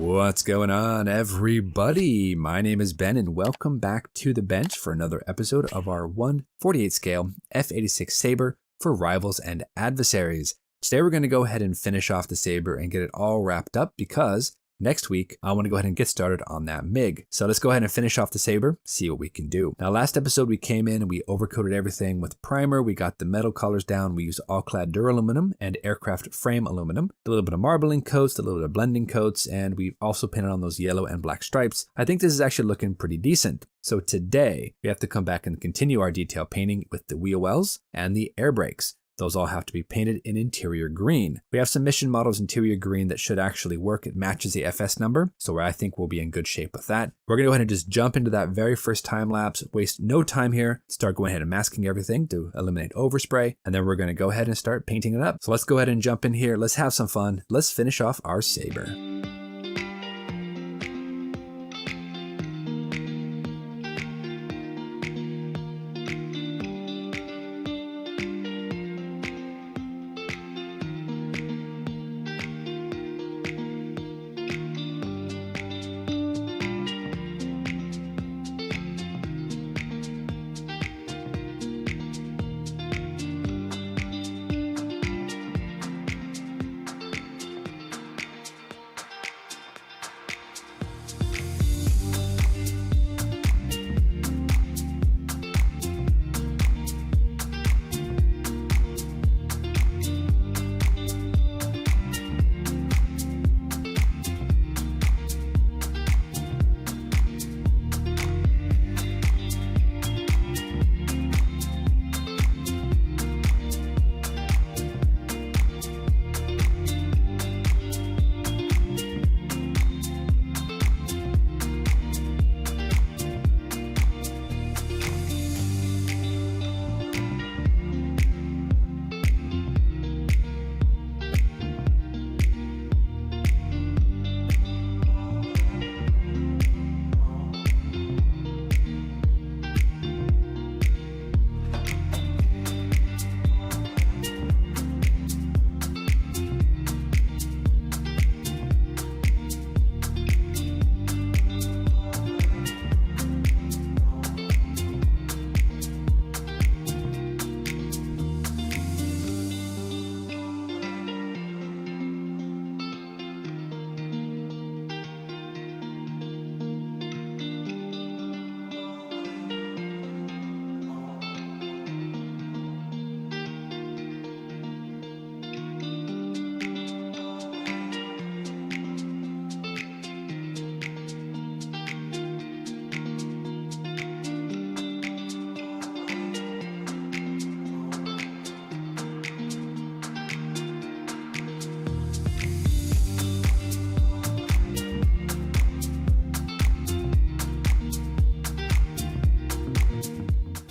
What's going on, everybody? My name is Ben, and welcome back to the bench for another episode of our 1/48 scale F-86 Sabre for Rivals and Adversaries. Today we're going to go ahead and finish off the Sabre and get it all wrapped up because next week I want to go ahead and get started on that MiG. So let's go ahead and finish off the Sabre, see what we can do. Now last episode we came in and we overcoated everything with primer. We got the metal colors down. We used all-clad duraluminum and aircraft frame aluminum. A little bit of marbling coats, a little bit of blending coats, and we also painted on those yellow and black stripes. I think this is actually looking pretty decent. So today we have to come back and continue our detail painting with the wheel wells and the air brakes. Those all have to be painted in interior green. We have some mission models interior green that should actually work. It matches the FS number, so I think we'll be in good shape with that. We're gonna go ahead and just jump into that very first time lapse, waste no time here, start going ahead and masking everything to eliminate overspray, and then we're gonna go ahead and start painting it up. So let's go ahead and jump in here. Let's have some fun. Let's finish off our Sabre.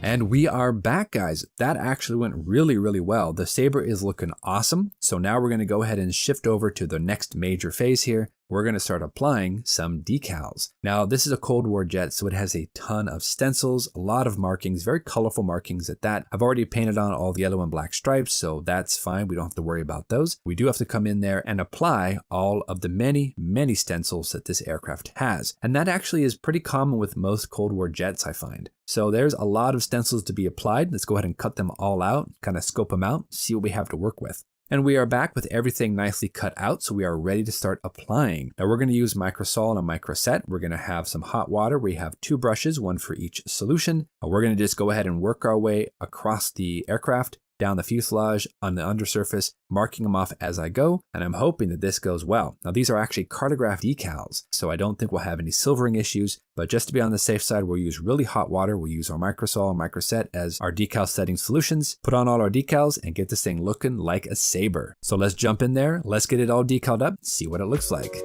And we are back, guys. That actually went really well. The Sabre is looking awesome. So now we're going to go ahead and shift over to the next major phase here. We're going to start applying some decals. Now, this is a Cold War jet, so it has a ton of stencils, a lot of markings, very colorful markings at that. I've already painted on all the yellow and black stripes, so that's fine. We don't have to worry about those. We do have to come in there and apply all of the many stencils that this aircraft has. And that actually is pretty common with most Cold War jets, I find. So there's a lot of stencils to be applied. Let's go ahead and cut them all out, kind of scope them out, see what we have to work with. And we are back with everything nicely cut out, so we are ready to start applying. Now we're going to use microsol and a microset. We're going to have some hot water. We have 2 brushes, one for each solution. We're going to just go ahead and work our way across the aircraft, down the fuselage, on the undersurface, marking them off as I go, and I'm hoping that this goes well. Now these are actually cartograph decals, so I don't think we'll have any silvering issues, but just to be on the safe side, we'll use really hot water. We'll use our microsol and microset as our decal setting solutions, put on all our decals, and get this thing looking like a Sabre. So let's jump in there, let's get it all decaled up, see what it looks like.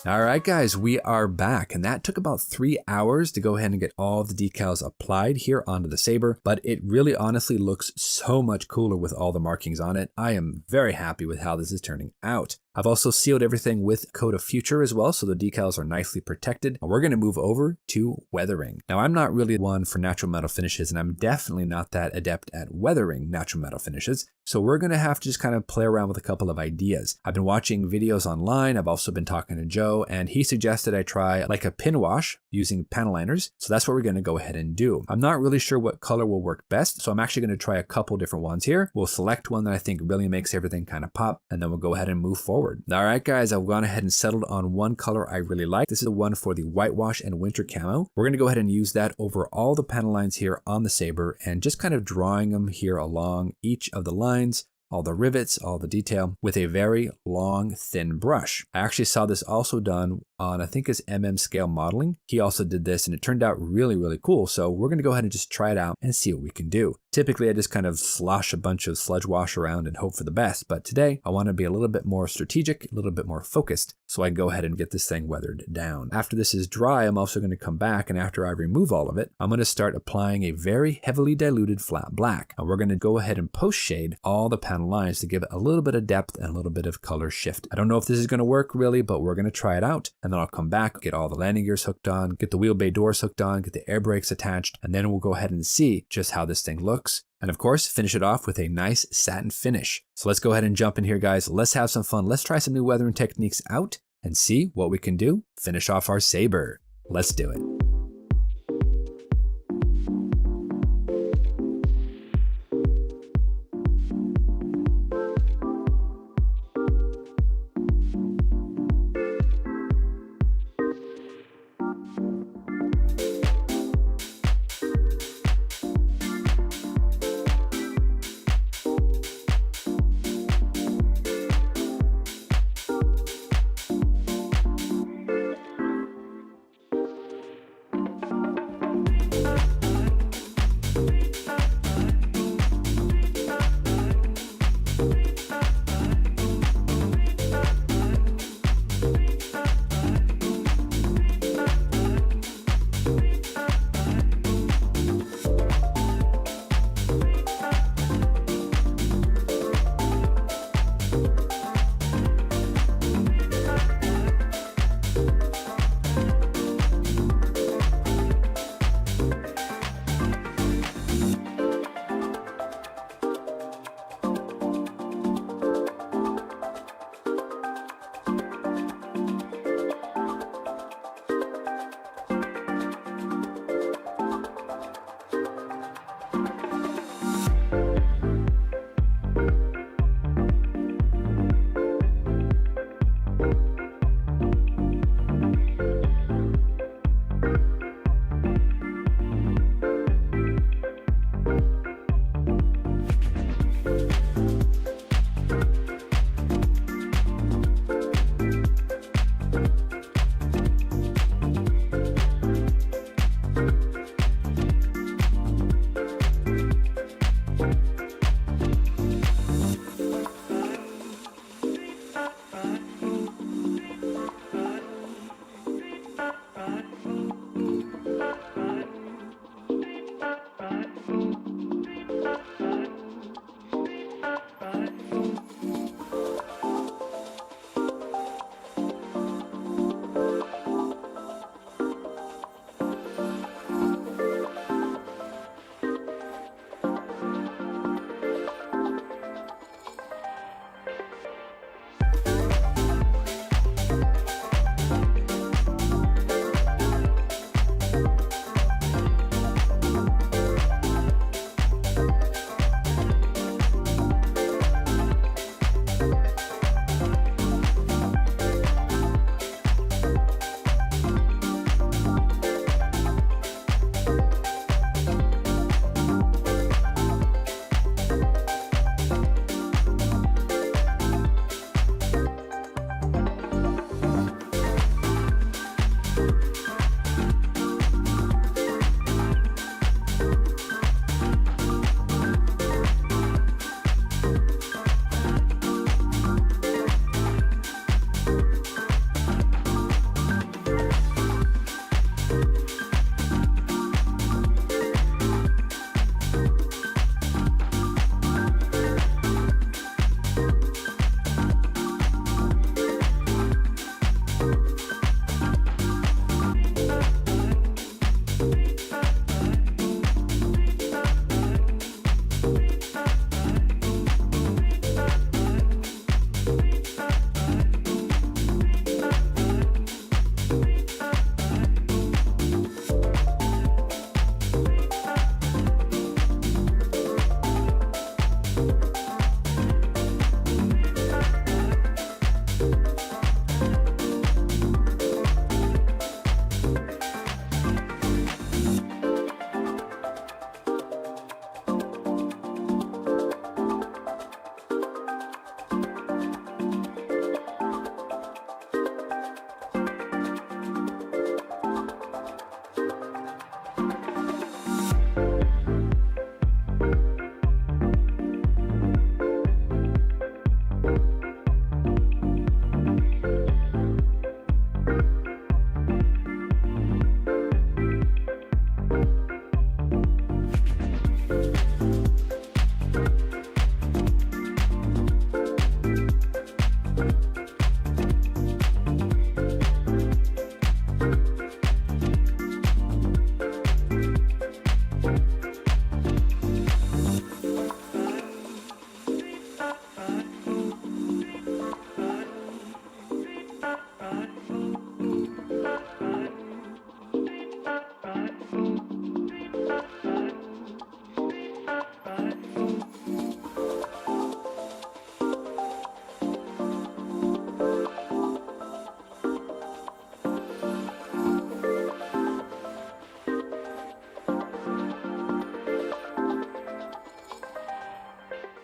All right, guys, we are back, and that took about 3 hours to go ahead and get all of the decals applied here onto the Sabre, but it really honestly looks so much cooler with all the markings on it. I am very happy with how this is turning out. I've also sealed everything with coat of future as well, so the decals are nicely protected. And we're going to move over to weathering. Now, I'm not really one for natural metal finishes, and I'm definitely not that adept at weathering natural metal finishes. So we're going to have to just kind of play around with a couple of ideas. I've been watching videos online. I've also been talking to Joe, and he suggested I try like a pin wash using panel liners. So that's what we're going to go ahead and do. I'm not really sure what color will work best, so I'm actually going to try a couple different ones here. We'll select one that I think really makes everything kind of pop, and then we'll go ahead and move forward. All right, guys, I've gone ahead and settled on one color I really like. This is the one for the whitewash and winter camo. We're going to go ahead and use that over all the panel lines here on the Sabre and just kind of drawing them here along each of the lines, all the rivets, all the detail with a very long, thin brush. I actually saw this also done on, I think it's scale modeling. He also did this and it turned out really, really cool. So we're going to go ahead and just try it out and see what we can do. Typically, I just kind of slosh a bunch of sludge wash around and hope for the best. But today I want to be a little bit more strategic, a little bit more focused, so I can go ahead and get this thing weathered down. After this is dry, I'm also going to come back, and after I remove all of it, I'm going to start applying a very heavily diluted flat black. And we're going to go ahead and post shade all the panel lines to give it a little bit of depth and a little bit of color shift. I don't know if this is going to work really, but we're going to try it out. And then I'll come back, get all the landing gears hooked on, get the wheel bay doors hooked on, get the air brakes attached, and then we'll go ahead and see just how this thing looks. And of course, finish it off with a nice satin finish. So let's go ahead and jump in here, guys. Let's have some fun. Let's try some new weathering techniques out and see what we can do. Finish off our Sabre. Let's do it.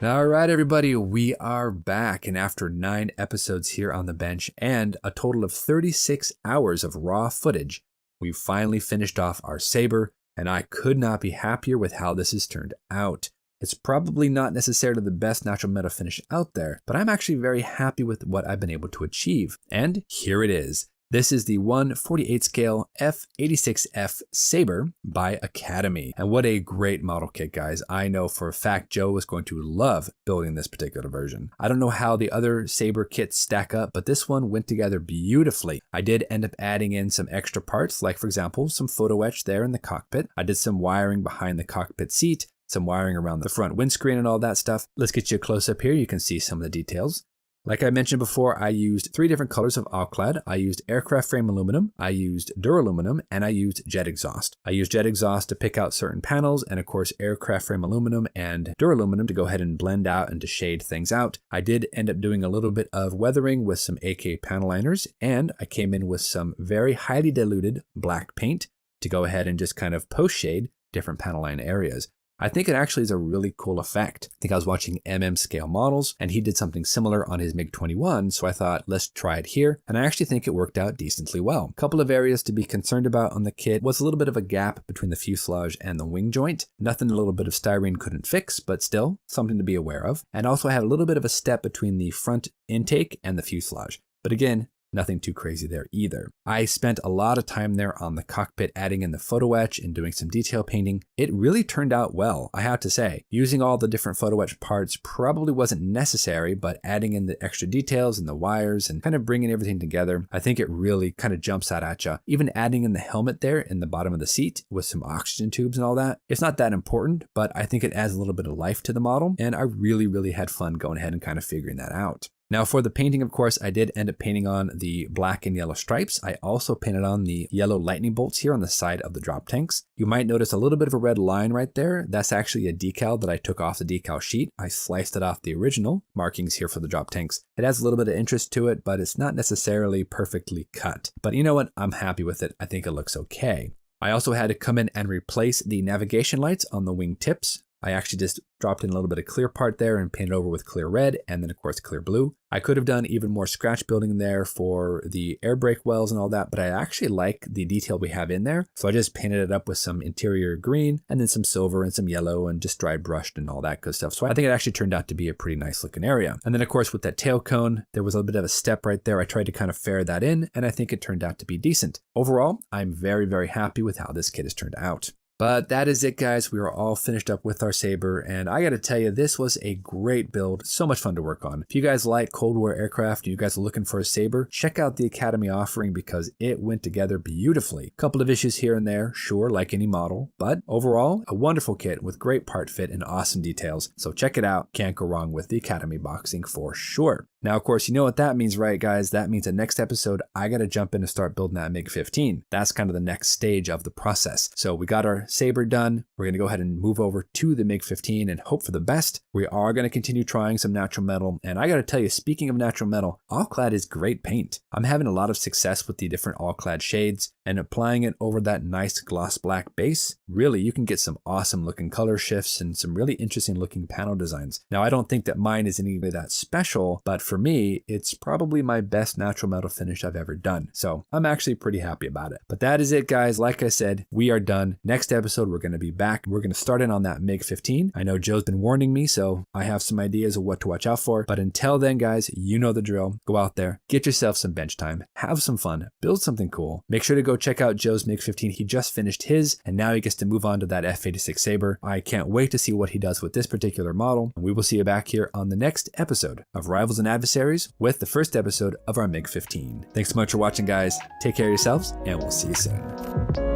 All right, everybody, we are back. And after 9 episodes here on the bench and a total of 36 hours of raw footage, we finally finished off our Sabre, and I could not be happier with how this has turned out. It's probably not necessarily the best natural metal finish out there, but I'm actually very happy with what I've been able to achieve. And here it is. This is the 1/48 scale F-86F Sabre by Academy. And what a great model kit, guys. I know for a fact Joe was going to love building this particular version. I don't know how the other Sabre kits stack up, but this one went together beautifully. I did end up adding in some extra parts, like for example, some photo etch there in the cockpit. I did some wiring behind the cockpit seat, some wiring around the front windscreen and all that stuff. Let's get you a close up here. You can see some of the details. Like I mentioned before, I used 3 different colors of Alclad. I used aircraft frame aluminum, I used duraluminum, and I used jet exhaust. I used jet exhaust to pick out certain panels, and of course aircraft frame aluminum and duraluminum to go ahead and blend out and to shade things out. I did end up doing a little bit of weathering with some AK panel liners, and I came in with some very highly diluted black paint to go ahead and just kind of post shade different panel line areas. I think it actually is a really cool effect. I think I was watching scale models and he did something similar on his MiG-21, so I thought, let's try it here. And I actually think it worked out decently well. A couple of areas to be concerned about on the kit was a little bit of a gap between the fuselage and the wing joint. Nothing a little bit of styrene couldn't fix, but still something to be aware of. And also I had a little bit of a step between the front intake and the fuselage. But again, nothing too crazy there either. I spent a lot of time there on the cockpit adding in the photo etch and doing some detail painting. It really turned out well, I have to say. Using all the different photo etch parts probably wasn't necessary, but adding in the extra details and the wires and kind of bringing everything together, I think it really kind of jumps out at you. Even adding in the helmet there in the bottom of the seat with some oxygen tubes and all that, it's not that important, but I think it adds a little bit of life to the model, and I really had fun going ahead and kind of figuring that out. Now for the painting, of course, I did end up painting on the black and yellow stripes. I also painted on the yellow lightning bolts here on the side of the drop tanks. You might notice a little bit of a red line right there. That's actually a decal that I took off the decal sheet. I sliced it off the original markings here for the drop tanks. It has a little bit of interest to it, but it's not necessarily perfectly cut. But you know what? I'm happy with it. I think it looks okay. I also had to come in and replace the navigation lights on the wing tips. I actually just dropped in a little bit of clear part there and painted over with clear red and then of course clear blue. I could have done even more scratch building there for the air brake wells and all that, but I actually like the detail we have in there. So I just painted it up with some interior green and then some silver and some yellow and just dry brushed and all that good stuff. So I think it actually turned out to be a pretty nice looking area. And then of course with that tail cone, there was a bit of a step right there. I tried to kind of ferret that in and I think it turned out to be decent. Overall, I'm very happy with how this kit has turned out. But that is it, guys. We are all finished up with our Sabre, and I got to tell you, this was a great build. So much fun to work on. If you guys like Cold War aircraft and you guys are looking for a Sabre, check out the Academy offering because it went together beautifully. A couple of issues here and there, sure, like any model, but overall, a wonderful kit with great part fit and awesome details. So check it out. Can't go wrong with the Academy boxing for sure. Now, of course, you know what that means, right, guys? That means the next episode, I got to jump in and start building that MiG-15. That's kind of the next stage of the process. So we got our Sabre done. We're going to go ahead and move over to the MiG-15 and hope for the best. We are going to continue trying some natural metal. And I got to tell you, speaking of natural metal, Alclad is great paint. I'm having a lot of success with the different Alclad shades and applying it over that nice gloss black base. Really, you can get some awesome looking color shifts and some really interesting looking panel designs. Now, I don't think that mine is any way that special, but for me, it's probably my best natural metal finish I've ever done. So I'm actually pretty happy about it. But that is it, guys. Like I said, we are done. Next episode, we're going to be back. We're going to start in on that MiG-15. I know Joe's been warning me, so I have some ideas of what to watch out for. But until then, guys, you know the drill. Go out there, get yourself some bench time, have some fun, build something cool. Make sure to go check out Joe's MiG-15. He just finished his, and now he gets to move on to that F-86 Sabre. I can't wait to see what he does with this particular model. And we will see you back here on the next episode of Rivals and Adversaries with the first episode of our MiG-15. Thanks so much for watching, guys. Take care of yourselves, and we'll see you soon.